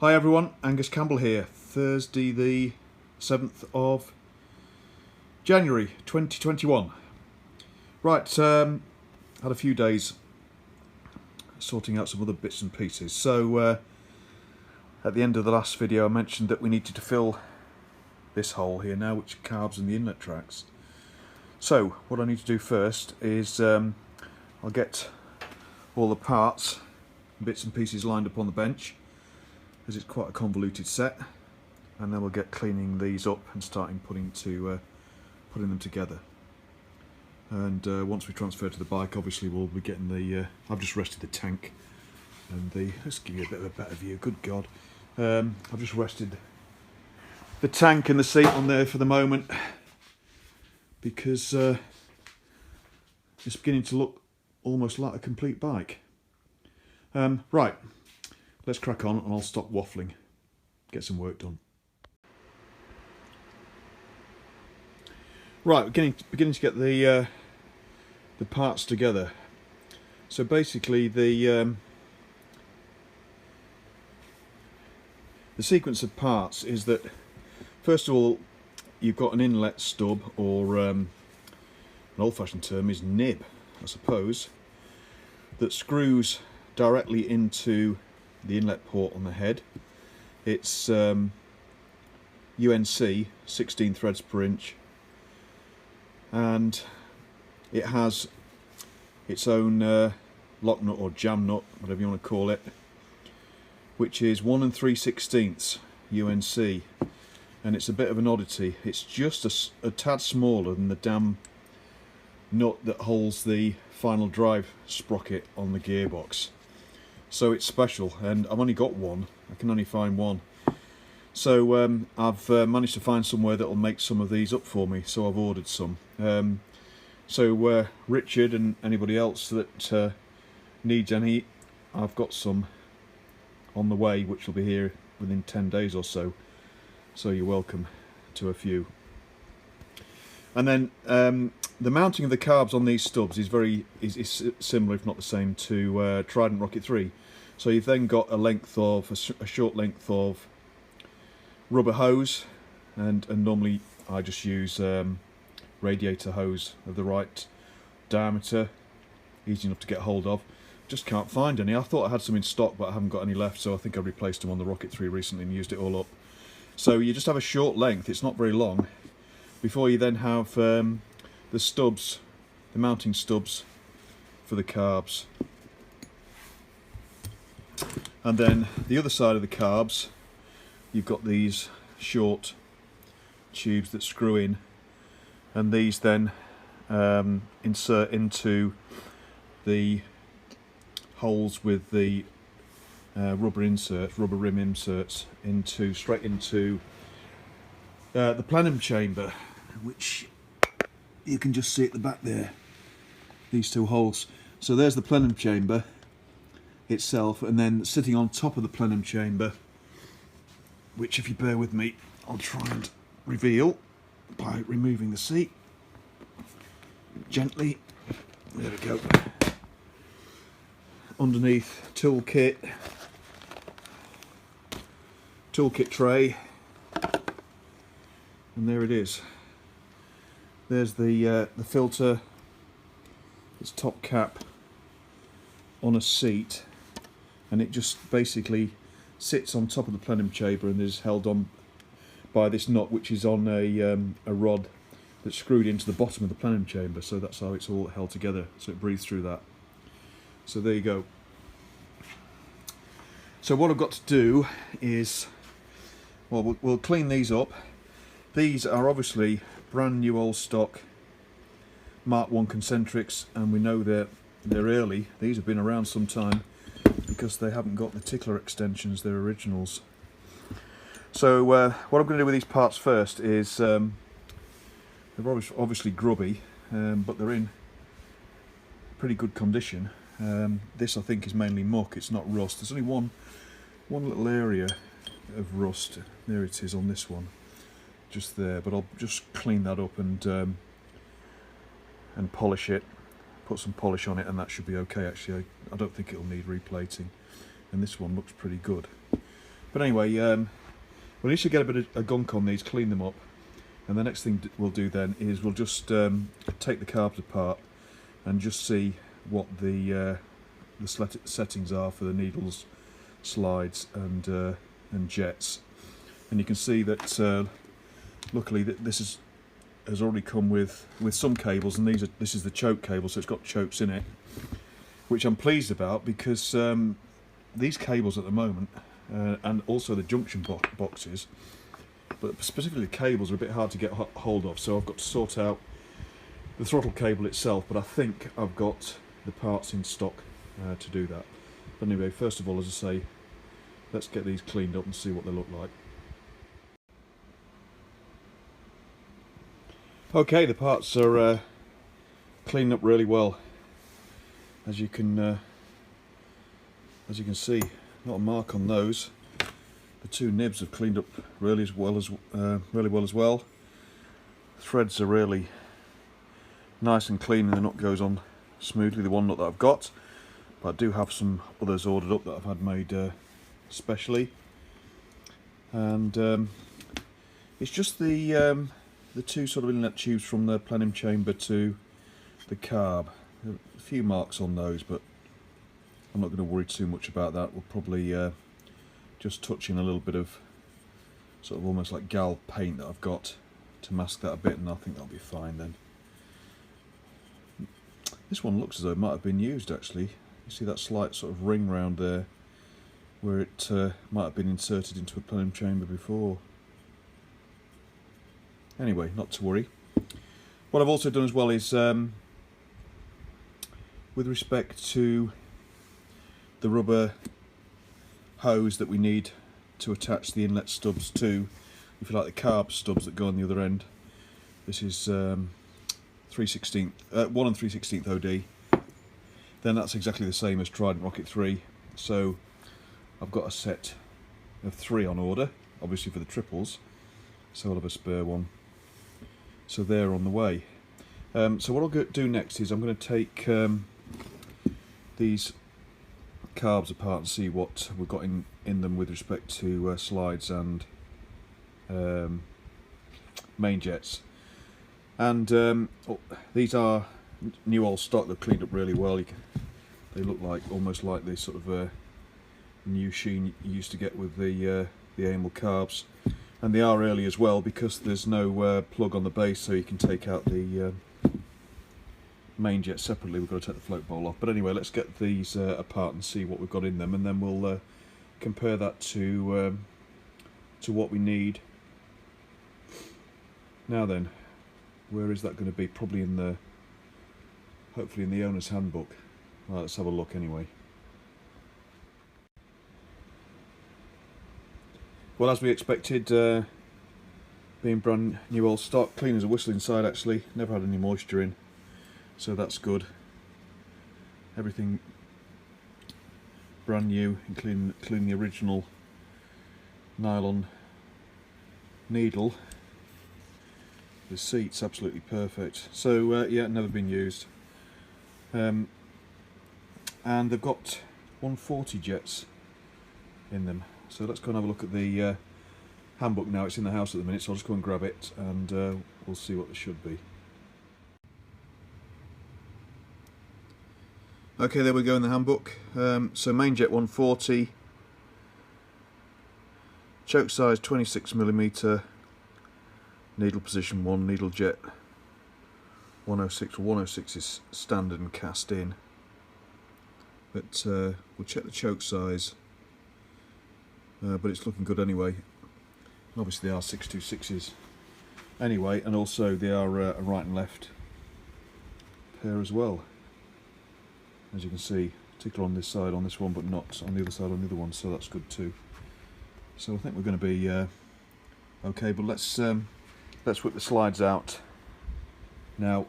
Hi everyone, Angus Campbell here. Thursday the 7th of January 2021. Right, had a few days sorting out some other bits and pieces. So at the end of the last video I mentioned that we needed to fill this hole here now, which are carbs and the inlet tracks. So what I need to do first is I'll get all the parts, bits and pieces lined up on the bench, as it's quite a convoluted set, and then we'll get cleaning these up and starting putting them together. And once we transfer to the bike, obviously we'll be getting the I've just rested the tank and let's give you a bit of a better view. Good God, I've just rested the tank and the seat on there for the moment because it's beginning to look almost like a complete bike. Right, let's crack on and I'll stop waffling, get some work done. Right, we're beginning to get the parts together. So basically the sequence of parts is that first of all you've got an inlet stub, or an old-fashioned term is nib, I suppose, that screws directly into the inlet port on the head. It's UNC 16 threads per inch, and it has its own lock nut or jam nut, whatever you want to call it, which is 1 3/16 UNC, and it's a bit of an oddity. It's just a tad smaller than the damn nut that holds the final drive sprocket on the gearbox. So it's special, and I've only got one. I can only find one. So I've managed to find somewhere that will make some of these up for me, so I've ordered some. So Richard and anybody else that needs any, I've got some on the way, which will be here within 10 days or so. So you're welcome to a few. And then the mounting of the carbs on these stubs is similar, if not the same, to Trident Rocket 3. So you've then got a short length of rubber hose, and normally I just use radiator hose of the right diameter, easy enough to get hold of. Just can't find any. I thought I had some in stock, but I haven't got any left, so I think I replaced them on the Rocket 3 recently and used it all up. So you just have a short length, it's not very long, before you then have the stubs, the mounting stubs for the carbs. And then the other side of the carbs, you've got these short tubes that screw in, and these then insert into the holes with the rubber rim inserts straight into the plenum chamber, which you can just see at the back there, these two holes. So there's the plenum chamber itself, and then sitting on top of the plenum chamber, which, if you bear with me, I'll try and reveal by removing the seat gently. There we go. Underneath toolkit tray, and there it is. There's the filter, its top cap on a seat, and it just basically sits on top of the plenum chamber and is held on by this nut, which is on a rod that's screwed into the bottom of the plenum chamber. So that's how it's all held together, so it breathes through that. So there you go. So what I've got to do is, well, we'll clean these up. These are obviously brand new old stock Mark 1 concentrics, and we know they're early. These have been around some time because they haven't got the tickler extensions, they're originals. So what I'm going to do with these parts first is, they're obviously grubby, but they're in pretty good condition. This, I think, is mainly muck, it's not rust. There's only one little area of rust, there it is on this one, just there, but I'll just clean that up and polish it, put some polish on it, and that should be okay. Actually, I don't think it'll need replating, and this one looks pretty good. But anyway, we'll need to get a bit of a gunk on these, clean them up, and the next thing we'll do then is we'll just take the carbs apart and just see what the settings are for the needles, slides, and jets. And you can see that luckily that this has already come with some cables, and this is the choke cable, so it's got chokes in it, which I'm pleased about, because these cables at the moment, and also the junction boxes, but specifically the cables, are a bit hard to get hold of, so I've got to sort out the throttle cable itself, but I think I've got the parts in stock to do that. But anyway, first of all, as I say, let's get these cleaned up and see what they look like. Okay, the parts are cleaned up really well. As you can see, not a mark on those. The two nibs have cleaned up really well as well. Threads are really nice and clean, and the nut goes on smoothly, the one nut that I've got. But I do have some others ordered up that I've had made specially. And it's just the two sort of inlet tubes from the plenum chamber to the carb. A few marks on those, but I'm not going to worry too much about that. We'll probably just touch in a little bit of sort of almost like gal paint that I've got to mask that a bit, and I think that'll be fine then. This one looks as though it might have been used actually. You see that slight sort of ring round there where it might have been inserted into a plenum chamber before. Anyway, not to worry. What I've also done as well is, with respect to the rubber hose that we need to attach the inlet stubs to, if you like, the carb stubs that go on the other end. This is 1 3/16 OD. Then that's exactly the same as Trident Rocket 3. So I've got a set of 3 on order, obviously for the triples. So I'll have a spare one. So they're on the way. So what I'll do next is I'm going to take these carbs apart and see what we've got in them with respect to slides and main jets. And these are new old stock. They've cleaned up really well. They look like almost like the sort of new sheen you used to get with the Amel carbs. And they are early as well, because there's no plug on the base, so you can take out the main jet separately. We've got to take the float bowl off. But anyway, let's get these apart and see what we've got in them, and then we'll compare that to what we need. Now then, where is that going to be? Probably in the, hopefully in the owner's handbook. Well, let's have a look anyway. Well, as we expected, being brand new old stock, clean as a whistle inside actually, never had any moisture in, so that's good. Everything brand new, including the original nylon needle. The seat's absolutely perfect. So yeah, never been used. And they've got 140 jets in them. So let's go and have a look at the handbook now. It's in the house at the minute, so I'll just go and grab it, and we'll see what they should be. Okay, there we go in the handbook. So main jet 140, choke size 26mm, needle position 1, needle jet 106. Well, 106 is standard and cast in, but we'll check the choke size. But it's looking good anyway. Obviously they are 626s anyway, and also they are a right and left pair as well, as you can see, particularly on this side on this one, but not on the other side on the other one, so that's good too. So I think we're going to be okay, but let's whip the slides out now.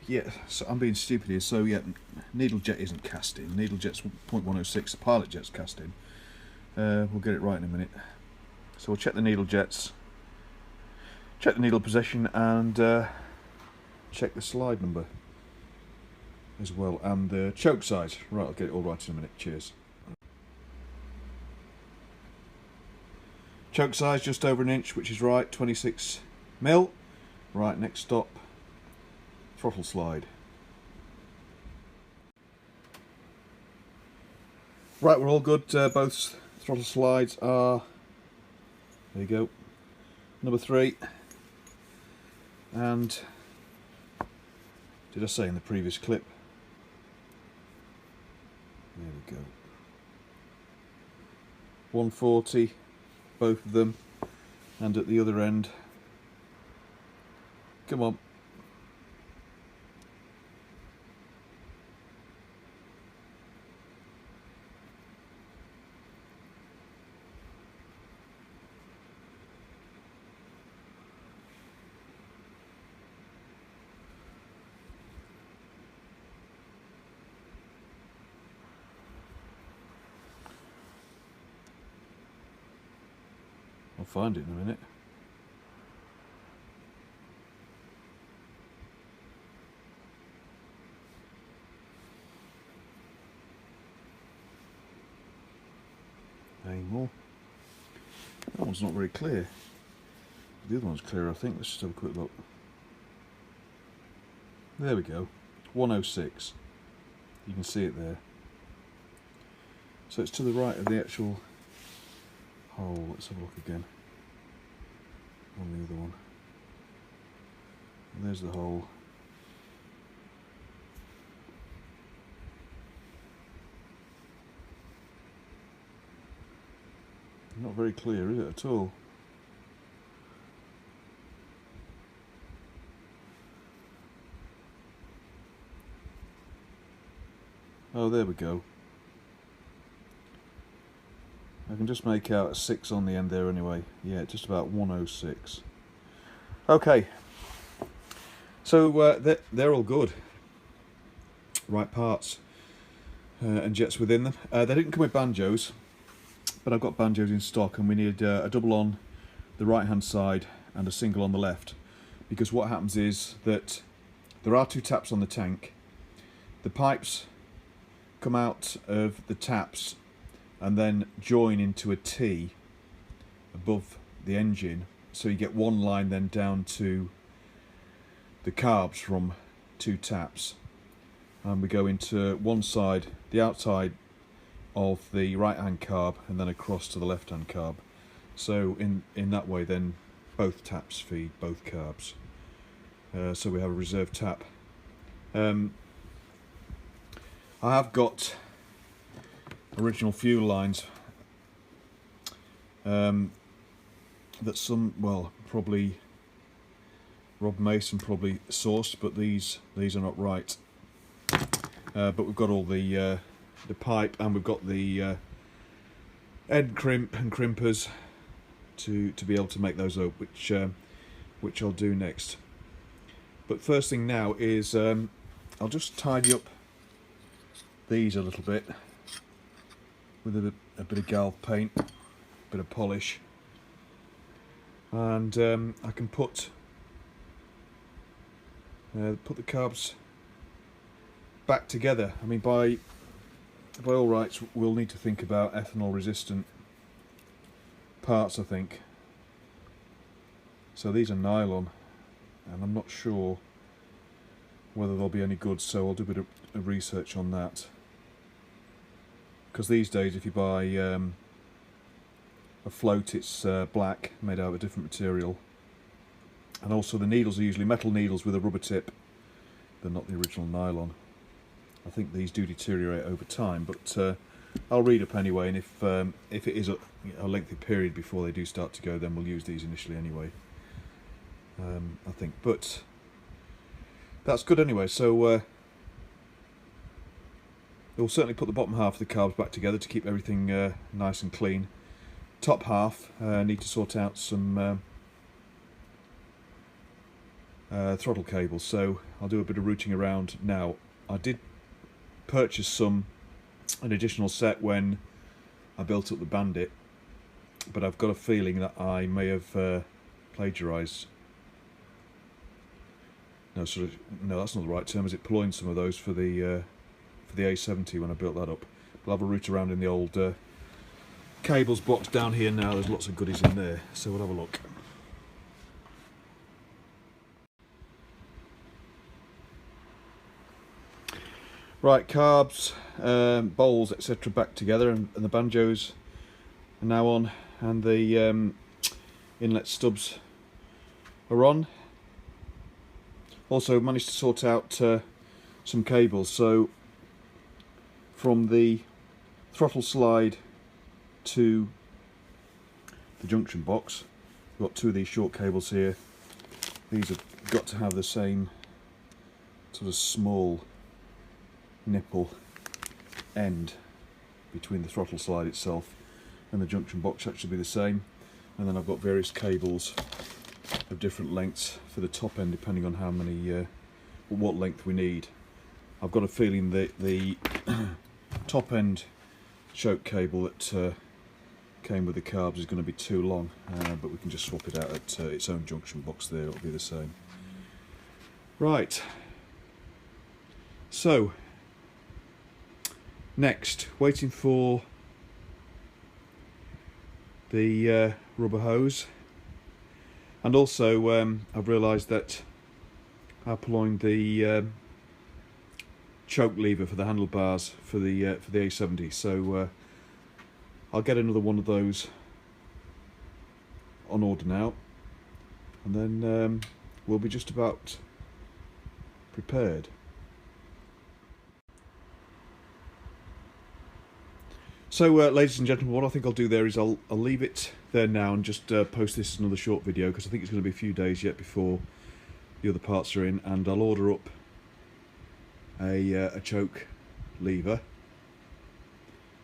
Yeah, so I'm being stupid here. So yeah, needle jet isn't cast in. Needle jet's 0.106. The pilot jet's cast in. We'll get it right in a minute. So we'll check the needle jets, check the needle position, and check the slide number. as well, and the choke size. Right, I'll get it all right in a minute. Cheers. Choke size just over 1 inch, which is right, 26mm. Right, next stop, throttle slide. Right, we're all good. Both throttle slides are, there you go, number 3. And did I say in the previous clip? There we go. 140, both of them, and at the other end, come on. I'll find it in a minute. Any more? That one's not very clear. The other one's clear, I think. Let's just have a quick look. There we go. 106. You can see it there. So it's to the right of the actual hole. Let's have a look again on the other one. And there's the hole. Not very clear, is it, at all? Oh, there we go. I can just make out a 6 on the end there anyway. Yeah, just about 106. Okay. So they're all good. Right parts and jets within them. They didn't come with banjos, but I've got banjos in stock, and we need a double on the right hand side and a single on the left, because what happens is that there are 2 taps on the tank. The pipes come out of the taps and then join into a T above the engine, so you get one line then down to the carbs from 2 taps, and we go into one side, the outside of the right hand carb, and then across to the left hand carb. So in that way then both taps feed both carbs. So we have a reserve tap. I have got original fuel lines that probably Rob Mason probably sourced, but these are not right. But we've got all the pipe, and we've got the end crimp and crimpers to be able to make those up, which I'll do next. But first thing now is I'll just tidy up these a little bit with a bit of galv paint, a bit of polish, and I can put the carbs back together. I mean, by all rights, we'll need to think about ethanol resistant parts, I think. So these are nylon, and I'm not sure whether they'll be any good, so I'll do a bit of research on that. Because these days, if you buy a float, it's black, made out of a different material. And also the needles are usually metal needles with a rubber tip. They're not the original nylon. I think these do deteriorate over time, but I'll read up anyway, and if it is a lengthy period before they do start to go, then we'll use these initially anyway. I think, but that's good anyway. So we'll certainly put the bottom half of the carbs back together to keep everything nice and clean. Top half, need to sort out some throttle cables, so I'll do a bit of rooting around now. I did purchase an additional set when I built up the Bandit, but I've got a feeling that I may have plagiarised no, that's not the right term, is it? Pulloying some of those for the A70 when I built that up. We'll have a root around in the old cables box down here now. There's lots of goodies in there, so we'll have a look. Right, carbs, bowls, etc. back together, and the banjos are now on, and the inlet stubs are on. Also managed to sort out some cables, so from the throttle slide to the junction box, we've got two of these short cables here. These have got to have the same sort of small nipple end between the throttle slide itself and the junction box, actually be the same. And then I've got various cables of different lengths for the top end, depending on how many, what length we need. I've got a feeling that the top end choke cable that came with the carbs is going to be too long, but we can just swap it out at its own junction box there, it'll be the same. Right, so next, waiting for the rubber hose, and also I've realised that I pulloined the choke lever for the handlebars for the A70, so I'll get another one of those on order now, and then we'll be just about prepared. So ladies and gentlemen, what I think I'll do there is I'll leave it there now and just post this as another short video, because I think it's going to be a few days yet before the other parts are in, and I'll order up a choke lever,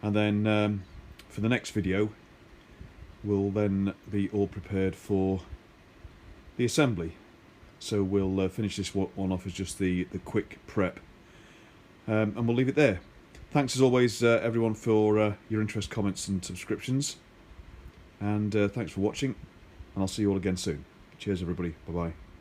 and then for the next video we'll then be all prepared for the assembly. So we'll finish this one off as just the quick prep, and we'll leave it there. Thanks as always everyone for your interest, comments and subscriptions, and thanks for watching, and I'll see you all again soon. Cheers everybody, bye bye.